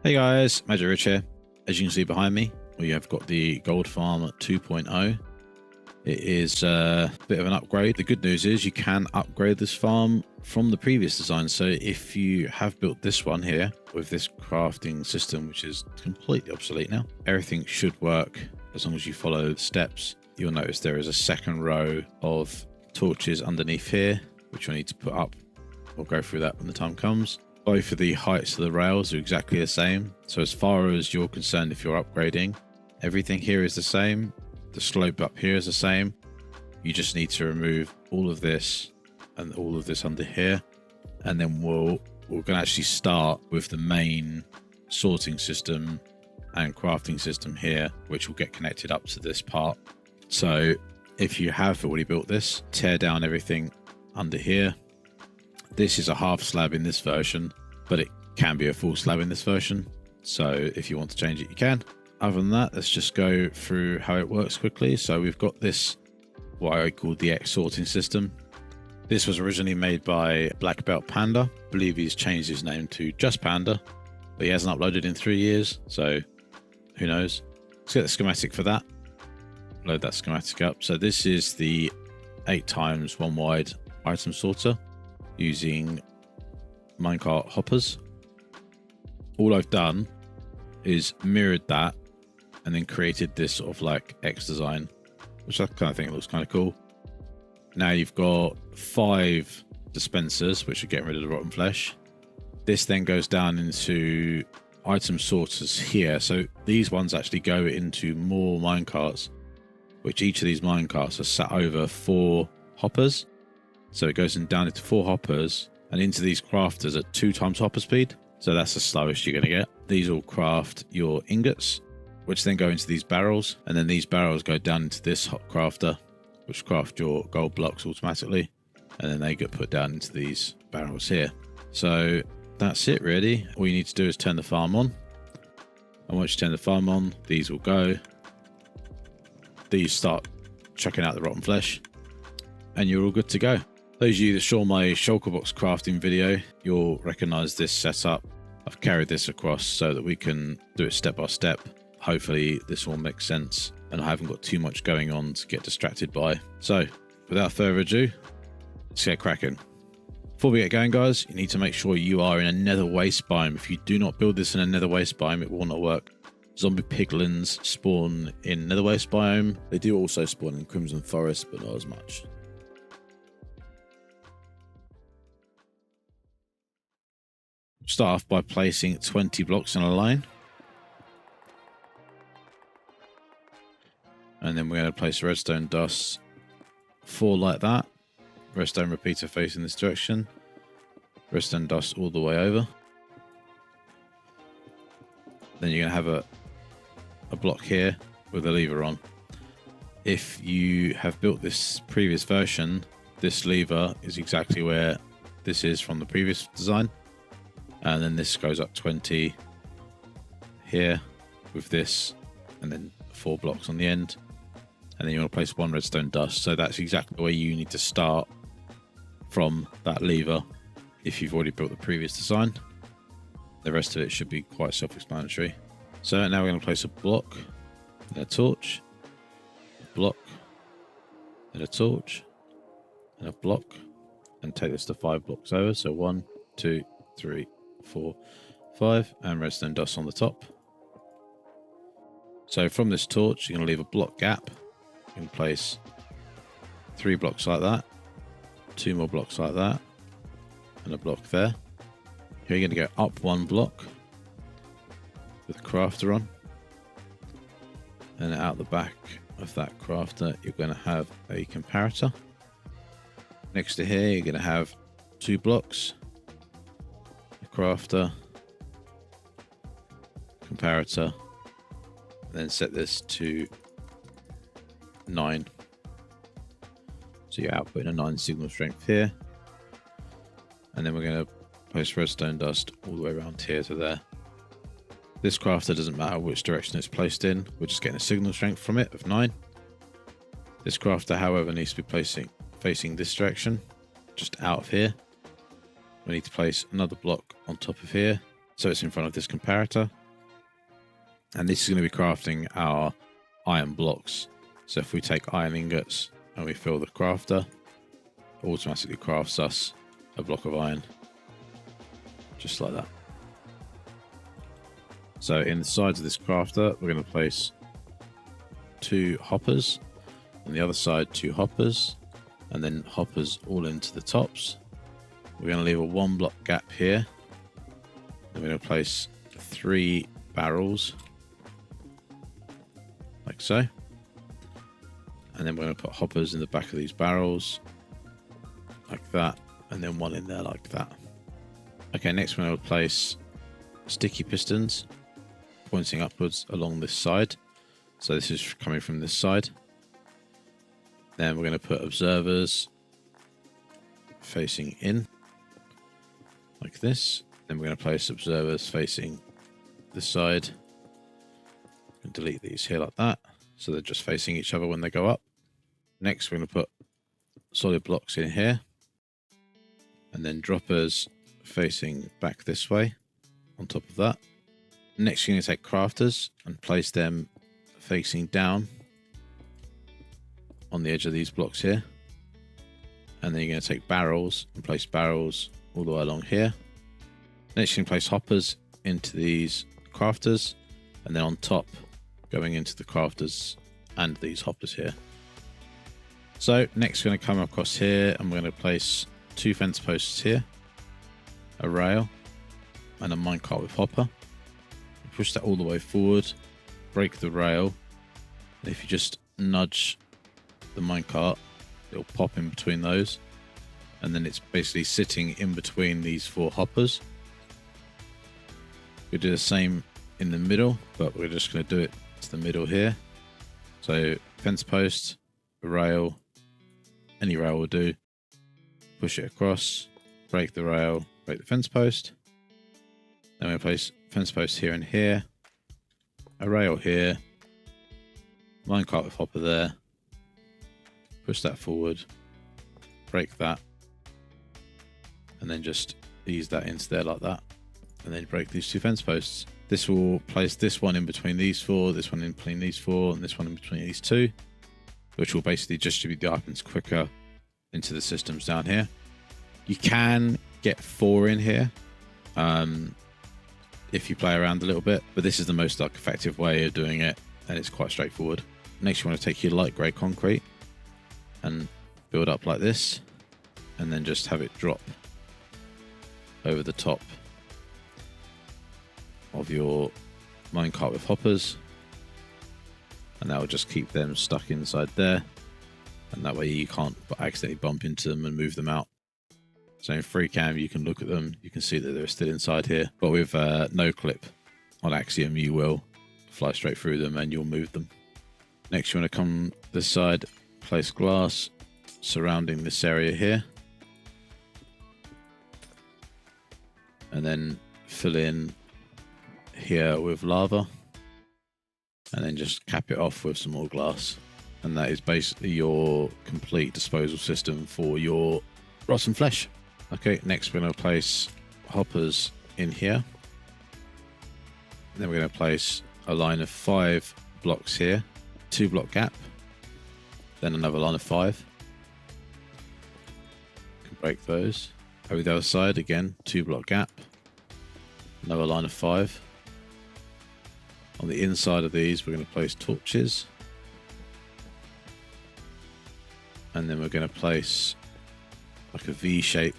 Hey guys, MagicRich here. As you can see behind me, we have got the Gold Farm 2.0. It is a bit of an upgrade. The good news is you can upgrade this farm from the previous design. So if you have built this one here with this crafting system, which is completely obsolete now, everything should work as long as you follow the steps. You'll notice there is a second row of torches underneath here, which you'll need to put up. We'll go through that when the time comes. Both of the heights of the rails are exactly the same. So as far as you're concerned, if you're upgrading, everything here is the same. The slope up here is the same. You just need to remove all of this and all of this under here. And then we're going to actually start with the main sorting system and crafting system here, which will get connected up to this part. So if you have already built this, tear down everything under here. This is a half slab in this version, but it can be a full slab in this version. So if you want to change it, you can. Other than that, let's just go through how it works quickly. So we've got this, what I call the X sorting system. This was originally made by Black Belt Panda. I believe he's changed his name to just Panda, but he hasn't uploaded in 3 years. So who knows? Let's get the schematic for that. Load that schematic up. So this is the 8x 1 wide item sorter, using minecart hoppers. All I've done is mirrored that and then created this sort of like X design, which I kind of think looks kind of cool. Now you've got 5 dispensers, which are getting rid of the rotten flesh. This then goes down into item sorters here. So these ones actually go into more minecarts, which each of these minecarts are sat over 4 hoppers. So it goes down into 4 hoppers and into these crafters at 2x hopper speed. So that's the slowest you're going to get. These will craft your ingots, which then go into these barrels. And then these barrels go down into this hot crafter, which craft your gold blocks automatically. And then they get put down into these barrels here. So that's it really. All you need to do is turn the farm on. And once you turn the farm on, these will go. These start chucking out the rotten flesh. And you're all good to go. Those of you that saw my shulker box crafting video, you'll recognize this setup. I've carried this across so that we can do it step by step. Hopefully this all makes sense and I haven't got too much going on to get distracted by. So without further ado, let's get cracking. Before we get going, guys, you need to make sure you are in a nether waste biome. If you do not build this in a nether waste biome, it will not work. Zombie piglins spawn in nether waste biome. They do also spawn in crimson forest, but not as much. Start off by placing 20 blocks in a line. And then we're going to place redstone dust 4 like that. Redstone repeater facing this direction. Redstone dust all the way over. Then you're going to have a block here with a lever on. If you have built this previous version, this lever is exactly where this is from the previous design. And then this goes up 20 here with this, and then 4 blocks on the end. And then you want to place 1 redstone dust. So that's exactly the way you need to start from that lever if you've already built the previous design. The rest of it should be quite self-explanatory. So now we're going to place a block, and a torch, a block, and a torch, and a block, and take this to 5 blocks over. So 1, 2, 3, 4, 5, and redstone dust on the top. So from this torch, you're going to leave a block gap. You can place 3 blocks like that, 2 more blocks like that, and a block there. Here you're going to go up 1 block with a crafter on, and out the back of that crafter, you're going to have a comparator. Next to here, you're going to have 2 blocks. Crafter, comparator, and then set this to 9. So you're outputting a 9 signal strength here. And then we're going to place redstone dust all the way around here to there. This crafter doesn't matter which direction it's placed in, we're just getting a signal strength from it of 9. This crafter, however, needs to be facing this direction, just out of here. We need to place another block on top of here So it's in front of this comparator. And this is going to be crafting our iron blocks. So if we take iron ingots and we fill the crafter, it automatically crafts us a block of iron. Just like that. So in the sides of this crafter, we're going to place 2 hoppers. On the other side, 2 hoppers. And then hoppers all into the tops. We're going to leave a 1 block gap here. Then we're going to place 3 barrels. Like so. And then we're going to put hoppers in the back of these barrels. Like that. And then 1 in there like that. Okay, next we're going to place sticky pistons pointing upwards along this side. So this is coming from this side. Then we're going to put observers facing in, like this. Then we're going to place observers facing this side. And delete these here like that. So they're just facing each other when they go up. Next, we're going to put solid blocks in here. And then droppers facing back this way on top of that. Next, you're going to take crafters and place them facing down on the edge of these blocks here. And then you're going to take barrels and place barrels all the way along here. Next, you can place hoppers into these crafters, and then on top going into the crafters and these hoppers here. So next we're going to come across here and we're going to place 2 fence posts here, a rail and a minecart with hopper. Push that all the way forward, break the rail, and if you just nudge the minecart, it'll pop in between those, and then it's basically sitting in between these 4 hoppers. We'll do the same in the middle, but we're just going to do it to the middle here. So fence post, a rail, any rail will do. Push it across, break the rail, break the fence post. Then we'll place fence post here and here, a rail here, minecart with hopper there. Push that forward, break that, and then just ease that into there like that, and then break these 2 fence posts. This will place this one in between these 4, this one in between these 4, and this one in between these 2, which will basically distribute the items quicker into the systems down here. You can get 4 in here if you play around a little bit, but this is the most effective way of doing it, and it's quite straightforward. Next, you want to take your light grey concrete and build up like this, and then just have it drop over the top of your minecart with hoppers, and that will just keep them stuck inside there, and that way you can't accidentally bump into them and move them out. So in free cam you can look at them, you can see that they're still inside here, but with no clip on Axiom you will fly straight through them and you'll move them. Next you want to come this side, place glass surrounding this area here, and then fill in here with lava, and then just cap it off with some more glass, and that is basically your complete disposal system for your rotten flesh. Okay, next we're going to place hoppers in here, and then we're going to place a line of 5 blocks here, 2 block gap, then another line of 5. Can break those. Over the other side again, 2 block gap, another line of 5. On the inside of these we're going to place torches, and then we're going to place like a V shape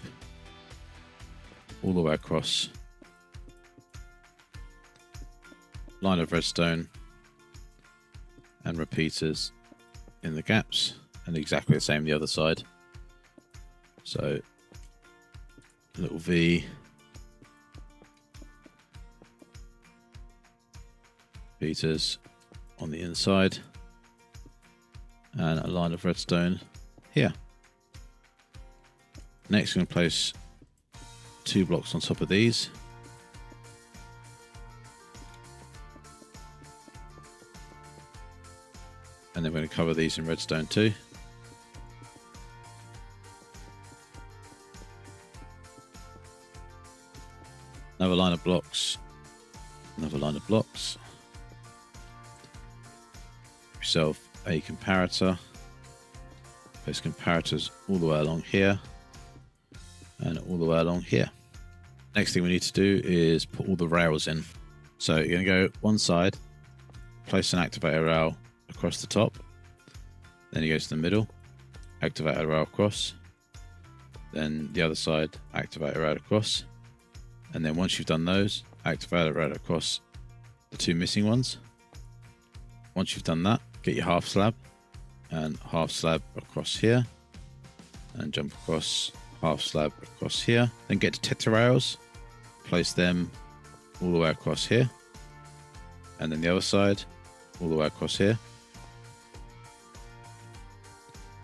all the way across. Line of redstone and repeaters in the gaps, and exactly the same the other side. So a little V, repeaters on the inside, and a line of redstone here. Next we're going to place 2 blocks on top of these, and then we're going to cover these in redstone too. Another line of blocks. Another line of blocks. Yourself a comparator. Place comparators all the way along here. And all the way along here. Next thing we need to do is put all the rails in. So you're going to go one side, place an activator rail across the top. Then you go to the middle, activate a rail across. Then the other side, activate a rail across. And then once you've done those, activate a rail across the two missing ones. Once you've done that, get your half slab and half slab across here. And jump across half slab across here. Then get the tetra rails, place them all the way across here. And then the other side, all the way across here.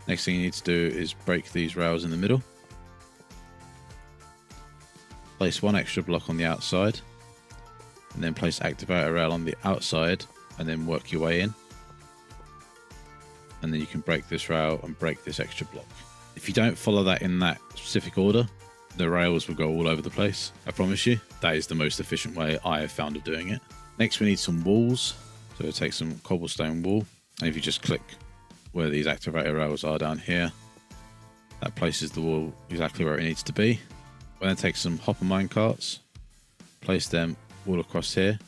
Next thing you need to do is break these rails in the middle. Place one extra block on the outside. And then place activator rail on the outside and then work your way in. And then you can break this rail and break this extra block. If you don't follow that in that specific order, the rails will go all over the place. I promise you, that is the most efficient way I have found of doing it. Next, we need some walls. So we'll take some cobblestone wool. And if you just click where these activator rails are down here, that places the wall exactly where it needs to be. We'll then take some hopper mine carts, place them all across here,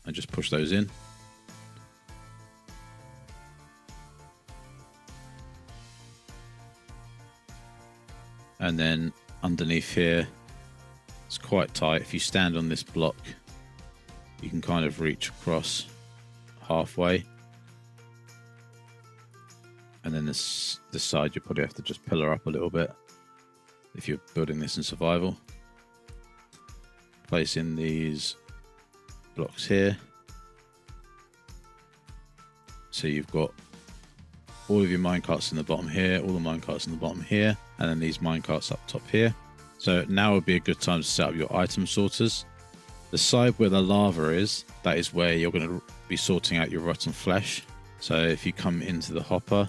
and just push those in. And then underneath here, it's quite tight. If you stand on this block, you can kind of reach across halfway. And then this side, you probably have to just pillar up a little bit if you're building this in survival. Place in these blocks here. So you've got all of your minecarts in the bottom here, all the minecarts in the bottom here, and then these minecarts up top here. So now would be a good time to set up your item sorters. The side where the lava is, that is where you're going to be sorting out your rotten flesh. So if you come into the hopper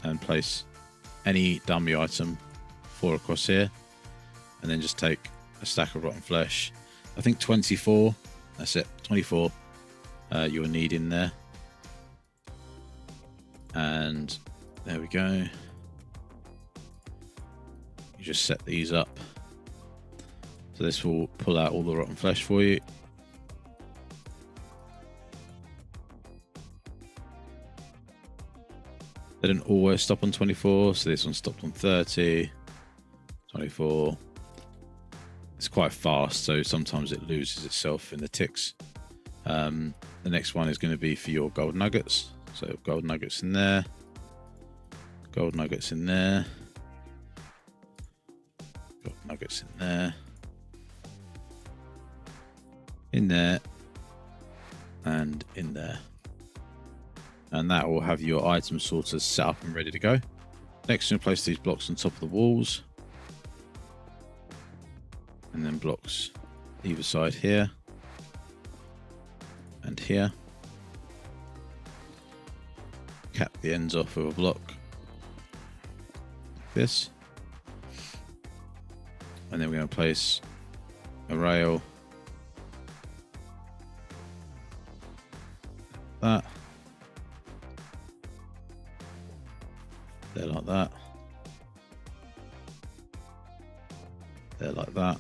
and place any dummy item 4 across here, and then just take a stack of rotten flesh. I think 24, that's it, 24 you'll need in there. And there we go. You just set these up. So this will pull out all the rotten flesh for you. They didn't always stop on 24, so this one stopped on 30, 24. It's quite fast, so sometimes it loses itself in the ticks. The next one is going to be for your gold nuggets. So gold nuggets in there, gold nuggets in there, gold nuggets in there, and in there. And that will have your item sorters set up and ready to go. Next, we'll place these blocks on top of the walls. And then blocks either side here and here. Cap the ends off with a block like this. And then we're going to place a rail like that. There like that. There like that.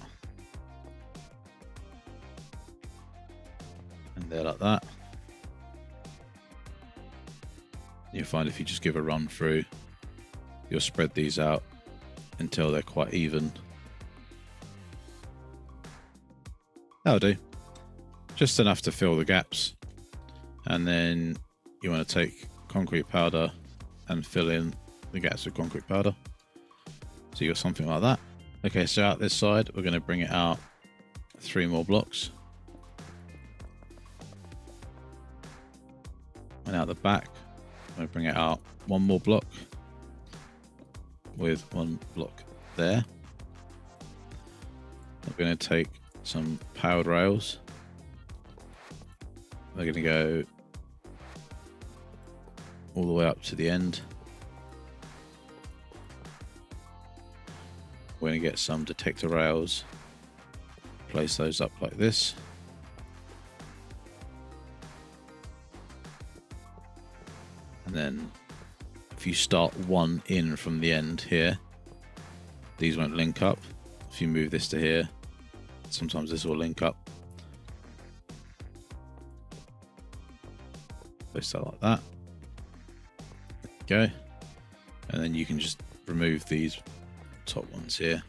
And there like that. You'll find if you just give a run through, you'll spread these out until they're quite even. That'll do. Just enough to fill the gaps. And then you want to take concrete powder and fill in the gaps with concrete powder. So you got something like that. Okay, so out this side, we're going to bring it out 3 more blocks. And out the back, I'm going to bring it out 1 more block with 1 block there. We're going to take some powered rails. We're going to go all the way up to the end. We're going to get some detector rails, place those up like this. And then if you start one in from the end here, these won't link up. If you move this to here, sometimes this will link up. Place that like that. There you go. And then you can just remove these top ones here.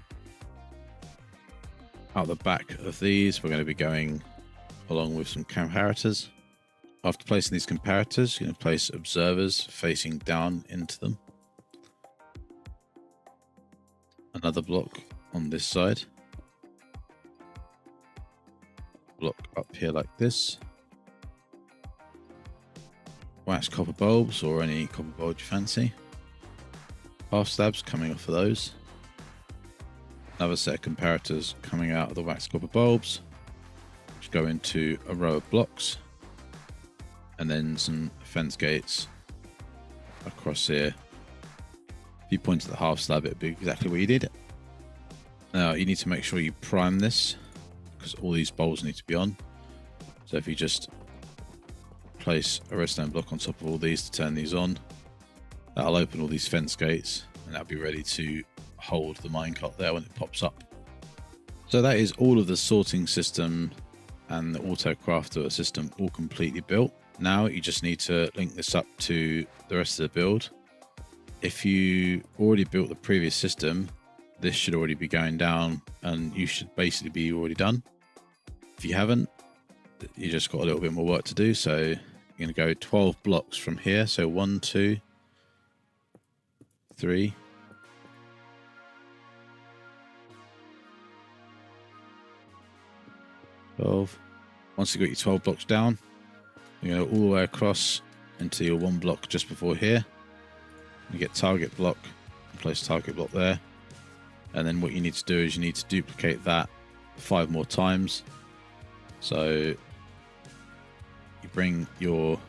Out the back of these, we're going to be going along with some comparators. After placing these comparators, you're going to place observers facing down into them. Another block on this side. Block up here like this. Wax copper bulbs or any copper bulb you fancy. Half slabs coming off of those. Another set of comparators coming out of the wax copper bulbs, which go into a row of blocks. And then some fence gates across here. If you point to the half slab, it'd be exactly what you did. Now you need to make sure you prime this because all these bulbs need to be on. So if you just place a redstone block on top of all these to turn these on, that'll open all these fence gates and that'll be ready to hold the minecart there when it pops up. So that is all of the sorting system and the auto crafter system all completely built. Now you just need to link this up to the rest of the build. If you already built the previous system, this should already be going down and you should basically be already done. If you haven't, you just got a little bit more work to do. So you're going to go 12 blocks from here. So 1, 2, 3, 12. Once you've got your 12 blocks down, you're going to go all the way across into your one block just before here. You get target block, place target block there. And then what you need to do is you need to duplicate that 5 more times. So you bring your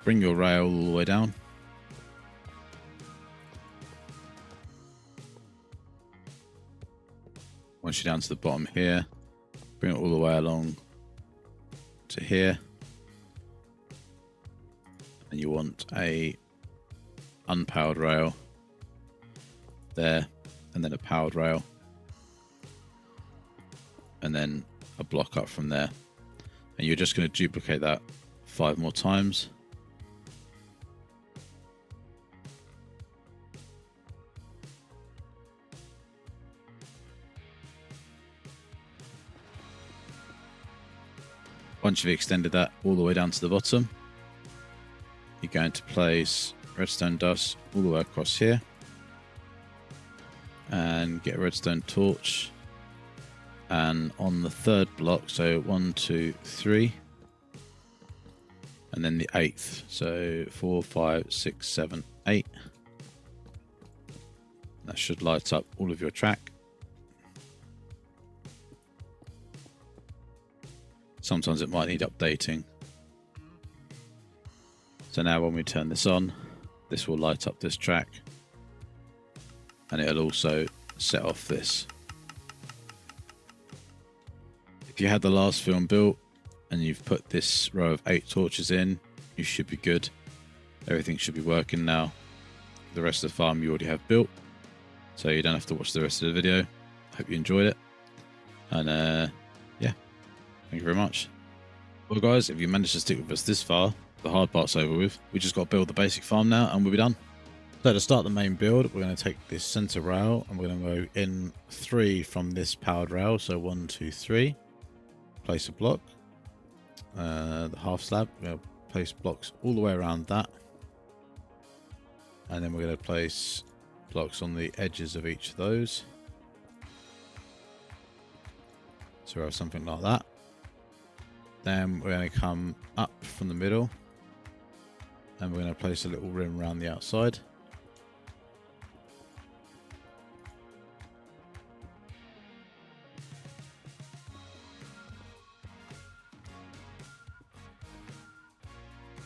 rail all the way down. Once you're down to the bottom here, bring it all the way along to here. And you want a unpowered rail there, and then a powered rail, and then a block up from there. And you're just going to duplicate that 5 more times. Once you've extended that all the way down to the bottom, you're going to place redstone dust all the way across here and get a redstone torch, and on the 3rd block, so 1, 2, 3, and then the 8th, so 4, 5, 6, 7, 8. That should light up all of your track. Sometimes it might need updating. So now when we turn this on, this will light up this track, and it'll also set off this. If you had the last film built and you've put this row of 8 torches in, you should be good. Everything should be working now. The rest of the farm you already have built, so you don't have to watch the rest of the video. Hope you enjoyed it, and yeah, thank you very much. Well guys, if you managed to stick with us this far, the hard part's over with. We just got to build the basic farm now and we'll be done. So to start the main build, we're going to take this center rail and we're going to go in 3 from this powered rail. So 1, 2, 3. Place a block. The half slab, we're going to place blocks all the way around that. And then we're going to place blocks on the edges of each of those. So we'll have something like that. Then we're going to come up from the middle and we're going to place a little rim around the outside.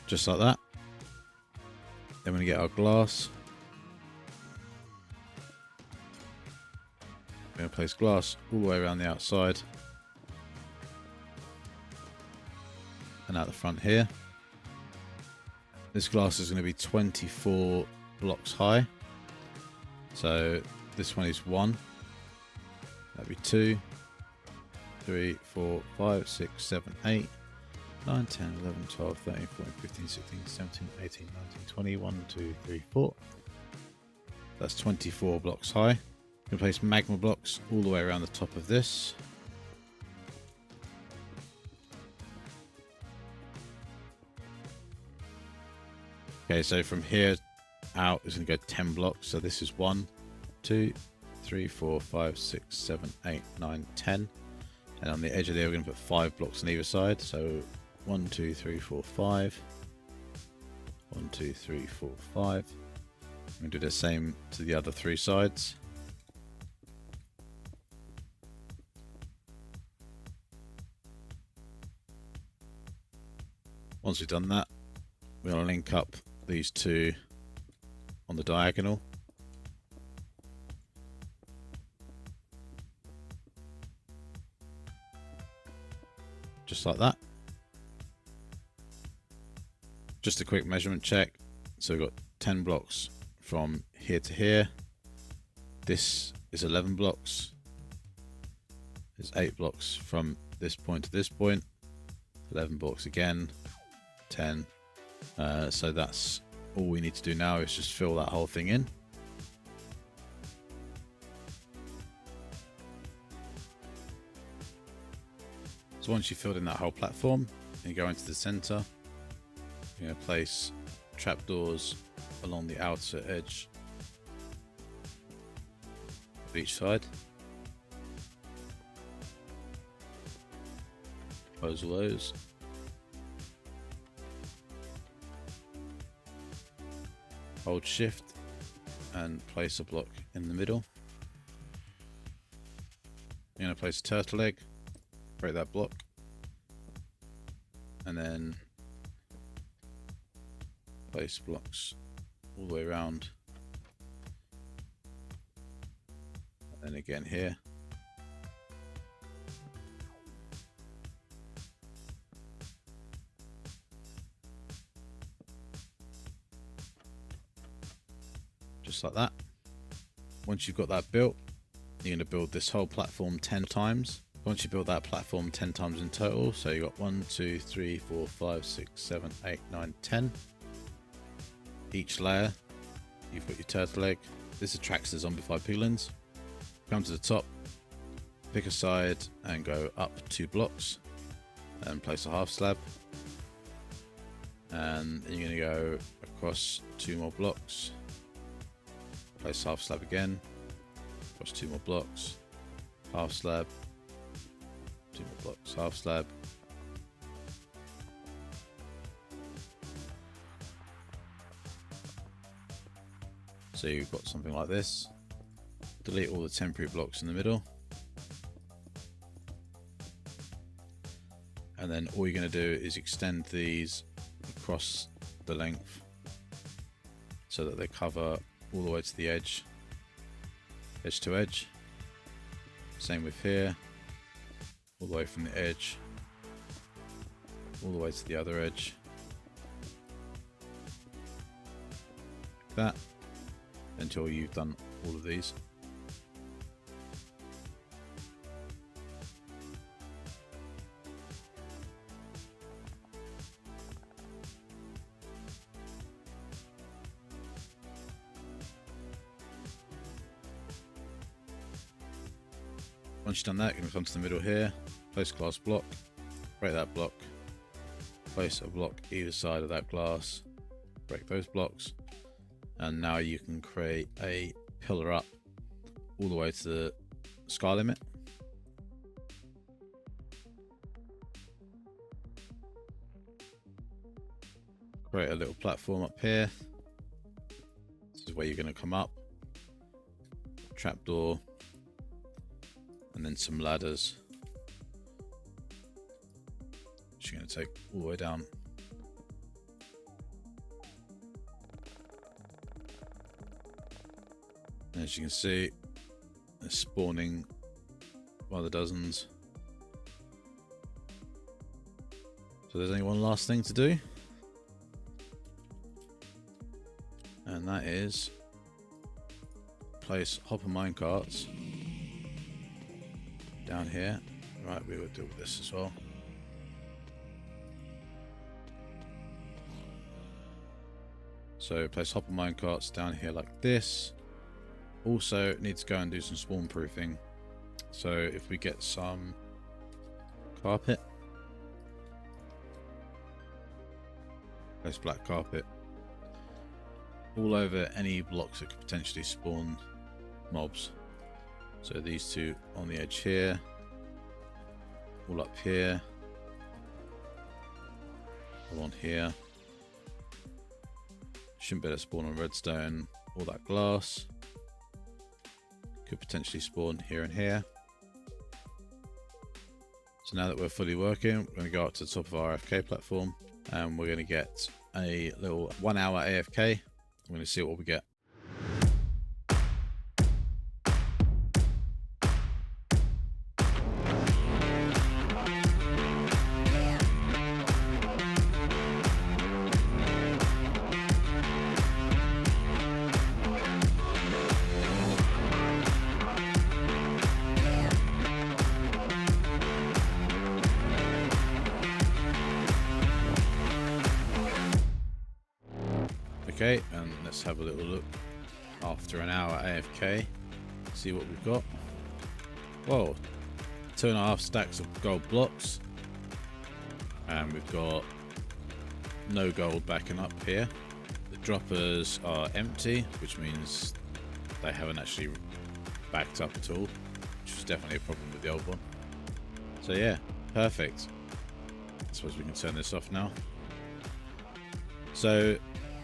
Just like that. Then we're going to get our glass. We're going to place glass all the way around the outside and out the front here. This glass is going to be 24 blocks high. So this one is 1. That'd be 2, 3, 4, 5, 6, 7, 8, 9, 10, 11, 12, 13, 14, 15, 16, 17, 18, 19, 20, 1, 2, 3, 4. That's 24 blocks high. I'm going to place magma blocks all the way around the top of this. Okay, so from here out is going to go 10 blocks. So this is 1, 2, 3, 4, 5, 6, 7, 8, 9, 10. And on the edge of there, we're going to put 5 blocks on either side. So 1, 2, 3, 4, 5. 1, 2, 3, 4, 5. I'm going to do the same to the other 3 sides. Once we've done that, we're going to link up these 2 on the diagonal. Just like that. Just a quick measurement check. So we've got 10 blocks from here to here. This is 11 blocks. There's 8 blocks from this point to this point. 11 blocks again. 10. So that's all we need to do now is just fill that whole thing in. So once you've filled in that whole platform, you go into the center. You're going to place trapdoors along the outer edge of each side. Close all those. Hold shift and place a block in the middle. You're going to place a turtle egg, break that block, and then place blocks all the way around, and then again here. Just like that. Once you've got that built, you're going to build this whole platform 10 times. Once you build that platform 10 times in total, so you've got 1, 2, 3, 4, 5, 6, 7, 8, 9, 10. Each layer, you've got your turtle egg. This attracts the zombified piglins. Come to the top, pick a side and go up 2 blocks and place a half slab. And you're going to go across 2 more blocks. Place half slab again, across 2 more blocks, half slab, 2 more blocks, half slab. So you've got something like this. Delete all the temporary blocks in the middle. And then all you're going to do is extend these across the length so that they cover all the way to the edge, edge to edge. Same with here, all the way from the edge, all the way to the other edge. Like that, until you've done all of these. Once you've done that, you're going to come to the middle here, place a glass block, break that block, place a block either side of that glass, break those blocks, and now you can create a pillar up all the way to the sky limit. Create a little platform up here. This is where you're going to come up, trapdoor, and then some ladders, which you're going to take all the way down. And as you can see, It's spawning by the dozens. So there's only one last thing to do, and that is place hopper minecarts down here. Right, we will deal with this as well. So place hopper minecarts down here like this. Also need to go and do some spawn proofing. So if we get some carpet, place black carpet all over any blocks that could potentially spawn mobs. So these two on the edge here, all up here, all on here. Shouldn't be able to spawn on redstone. All that glass could potentially spawn here and here. So now that we're fully working, we're going to go up to the top of our AFK platform, and we're going to get a little 1 hour AFK. I'm going to see what we get. Okay, and let's have a little look after an hour AFK, see what we've got. Whoa, 2.5 stacks of gold blocks, and we've got no gold backing up here. The droppers are empty, which means they haven't actually backed up at all, which was definitely a problem with the old one. So yeah, perfect. I suppose we can turn this off now. So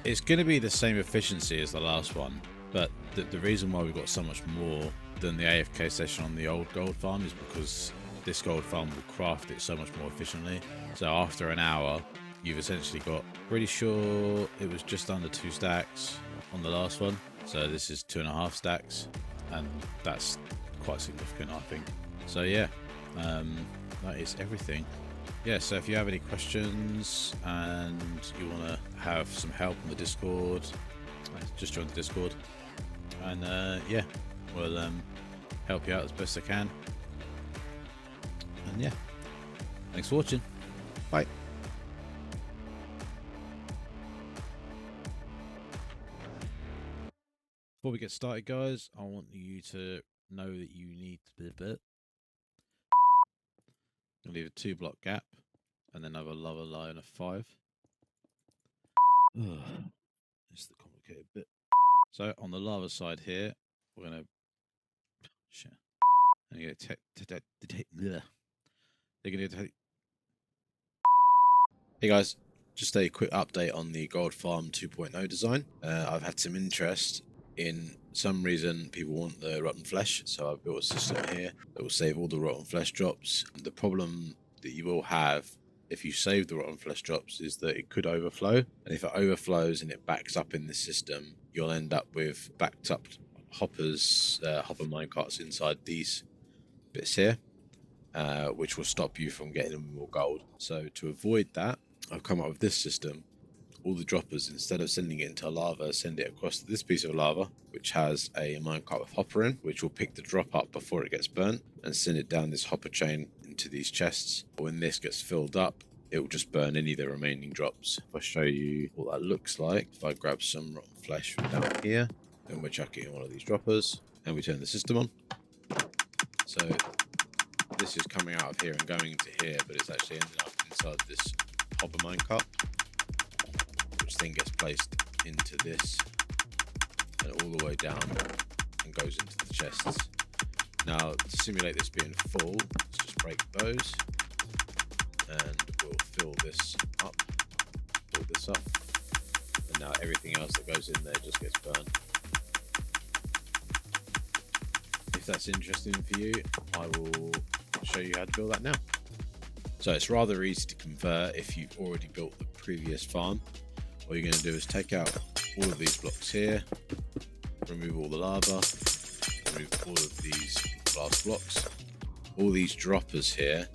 it's going to be the same efficiency as the last one, but the reason why we've got so much more than the AFK session on the old gold farm is because this gold farm will craft it so much more efficiently. So after an hour, you've essentially got, pretty sure it was just under 2 stacks on the last one. So this is 2.5 stacks, and that's quite significant, I think. So yeah, that is everything. Yeah, so if you have any questions and you want to have some help on the Discord, just join the Discord, and yeah, we'll help you out as best I can. And yeah, thanks for watching. Bye. Before we get started, guys, I want you to know that you need to leave a 2-block gap and then have a lava line of 5. This is the complicated bit. So on the lava side here, we're gonna Hey guys, just a quick update on the Gold Farm 2.0 design. I've had some interest in some reason people want the rotten flesh, so I've built a system here that will save all the rotten flesh drops. The problem that you will have if you save the rotten flesh drops is that it could overflow, and if it overflows and it backs up in the system, you'll end up with backed up hoppers, hopper minecarts inside these bits here, which will stop you from getting more gold. So to avoid that, I've come up with this system. All the droppers, instead of sending it into lava, send it across to this piece of lava, which has a minecart with hopper in, which will pick the drop up before it gets burnt and send it down this hopper chain into these chests. When this gets filled up, it will just burn any of the remaining drops. If I show you what that looks like, if I grab some rotten flesh from down here, then we chuck it in one of these droppers and we turn the system on. So this is coming out of here and going into here, but it's actually ending up inside this hopper minecart, which then gets placed into this and all the way down and goes into the chests. Now, to simulate this being full, let's just break those and we'll fill this up, and now everything else that goes in there just gets burned. If that's interesting for you, I will show you how to build that now. So it's rather easy to convert if you've already built the previous farm. All you're going to do is take out all of these blocks here, remove all the lava, remove all of these glass blocks. All these droppers here,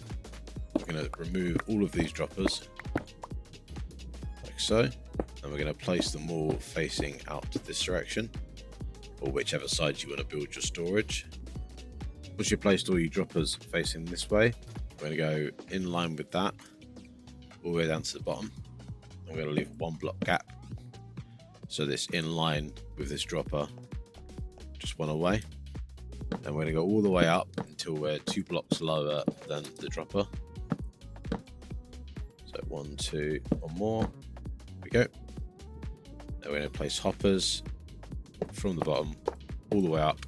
we're going to remove all of these droppers, like so, and we're going to place them all facing out this direction, or whichever side you want to build your storage. Once you've placed all your droppers facing this way, we're going to go in line with that, all the way down to the bottom. I'm going to leave one block gap, so this in line with this dropper, just one away. And we're going to go all the way up until we're 2 blocks lower than the dropper. So 1, 2, one more. There we go. Now we're going to place hoppers from the bottom all the way up,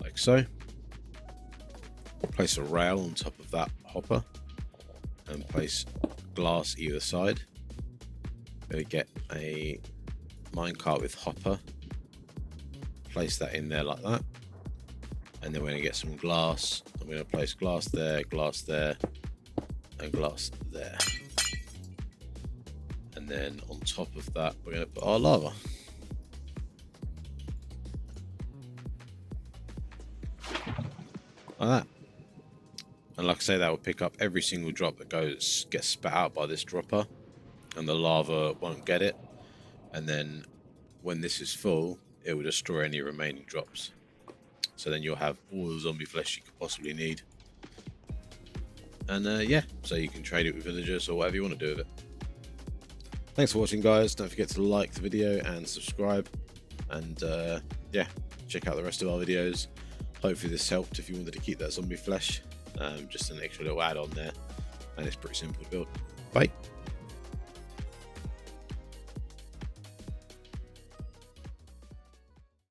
like so. Place a rail on top of that hopper and place glass either side. We're going to get a minecart with hopper. Place that in there like that, and then we're going to get some glass. I'm going to place glass there, and glass there, and then on top of that we're going to put our lava. Like that. And like I say, that will pick up every single drop that gets spat out by this dropper, and the lava won't get it. And then when this is full, it will destroy any remaining drops. So then you'll have all the zombie flesh you could possibly need. And yeah, so you can trade it with villagers or whatever you want to do with it. Thanks for watching, guys. Don't forget to like the video and subscribe. And yeah, check out the rest of our videos. Hopefully this helped if you wanted to keep that zombie flesh. Just an extra little add-on there. And it's pretty simple to build. Bye.